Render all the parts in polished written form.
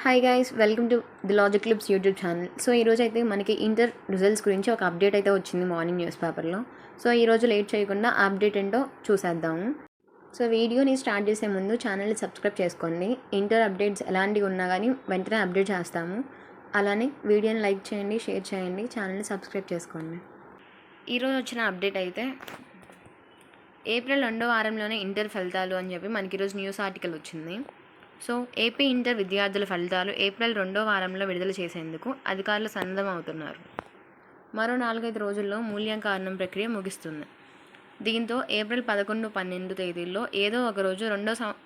Hi guys, welcome to the logic clips YouTube channel. So ఈరోజు అయితే మనకి inter results గురించి ఒక అప్డేట్ అయితే వచ్చింది మార్నింగ్ న్యూస్ పేపర్లో. సో ఈరోజు లేట్ చేయకుండా అప్డేట్ ఏంటో చూసేద్దాము. సో వీడియోని స్టార్ట్ చేసే ముందు ఛానల్ని సబ్స్క్రైబ్ చేసుకోండి. ఇంటర్ అప్డేట్స్ ఎలాంటివి ఉన్నా కానీ వెంటనే అప్డేట్ చేస్తాము. అలానే వీడియోని లైక్ చేయండి, షేర్ చేయండి, ఛానల్ని సబ్స్క్రైబ్ చేసుకోండి. ఈరోజు వచ్చిన అప్డేట్ అయితే ఏప్రిల్ 2వ వారంలోనే ఇంటర్ ఫలితాలు అని చెప్పి మనకి ఈరోజు న్యూస్ ఆర్టికల్ వచ్చింది. సో ఏపీ ఇంటర్ విద్యార్థుల ఫలితాలు ఏప్రిల్ 2వ వారంలో విడుదల చేసేందుకు అధికారులు సన్నద్ధమవుతున్నారు. మరో 4-5 రోజుల్లో మూల్యాంకనం ప్రక్రియ ముగుస్తుంది. దీంతో ఏప్రిల్ 11, 12 తేదీల్లో ఏదో ఒక రోజు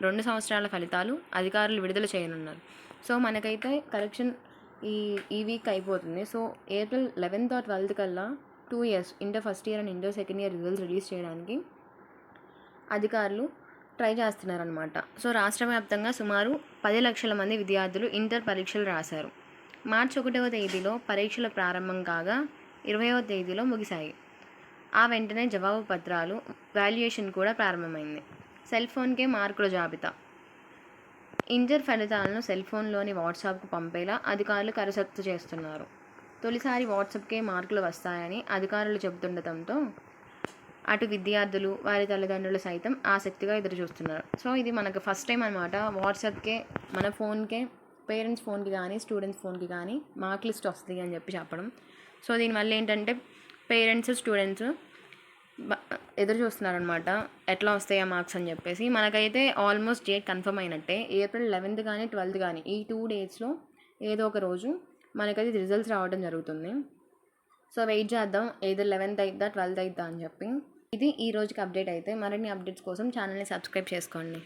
రెండు సంవత్సరాల ఫలితాలు అధికారులు విడుదల చేయనున్నారు. సో మనకైతే కరెక్షన్ ఈ వీక్ అయిపోతుంది. So April 11th or 12th కల్లా 2 years inter first year and inter second year results release చేయడానికి అధికారులు ట్రై చేస్తున్నారనమాట. సో రాష్ట్ర వ్యాప్తంగా సుమారు 10 లక్షల మంది విద్యార్థులు ఇంటర్ పరీక్షలు రాశారు. మార్చి 1వ తేదీలో పరీక్షలు ప్రారంభం కాగా 20వ తేదీలో ముగిశాయి. ఆ వెంటనే జవాబు పత్రాలు, వాల్యుయేషన్ కూడా ప్రారంభమైంది. సెల్ ఫోన్కే మార్కుల జాబితా. ఇంటర్ ఫలితాలను సెల్ ఫోన్లోని వాట్సాప్కు పంపేలా అధికారులు కసరత్తు చేస్తున్నారు. తొలిసారి వాట్సాప్కే మార్కులు వస్తాయని అధికారులు చెబుతుండటంతో అటు విద్యార్థులు, వారి తల్లిదండ్రులు సైతం ఆసక్తిగా ఎదురుచూస్తున్నారు. సో ఇది మనకు ఫస్ట్ టైం అనమాట. వాట్సాప్కే, మన ఫోన్కే, పేరెంట్స్ ఫోన్కి కానీ స్టూడెంట్స్ ఫోన్కి కానీ మార్క్ లిస్ట్ వస్తుంది అని చెప్పడం. సో దీనివల్ల ఏంటంటే పేరెంట్స్, స్టూడెంట్స్ ఎదురు చూస్తున్నారనమాట, ఎట్లా వస్తాయి ఆ మార్క్స్ అని చెప్పేసి. మనకైతే ఆల్మోస్ట్ డేట్ కన్ఫర్మ్ అయినట్టే. ఏప్రిల్ 11th కానీ 12th కానీ ఈ 2 daysలో ఏదో ఒక రోజు మనకైతే రిజల్ట్స్ రావడం జరుగుతుంది. సో వెయిట్ చేద్దాం, ఏదో 11th అయిద్దా 12th అయిద్దా అని చెప్పి. ఇది ఈ రోజుకి అప్డేట్ అయితే. మరిన్ని అప్డేట్స్ కోసం ఛానల్ని సబ్స్క్రైబ్ చేసుకోండి.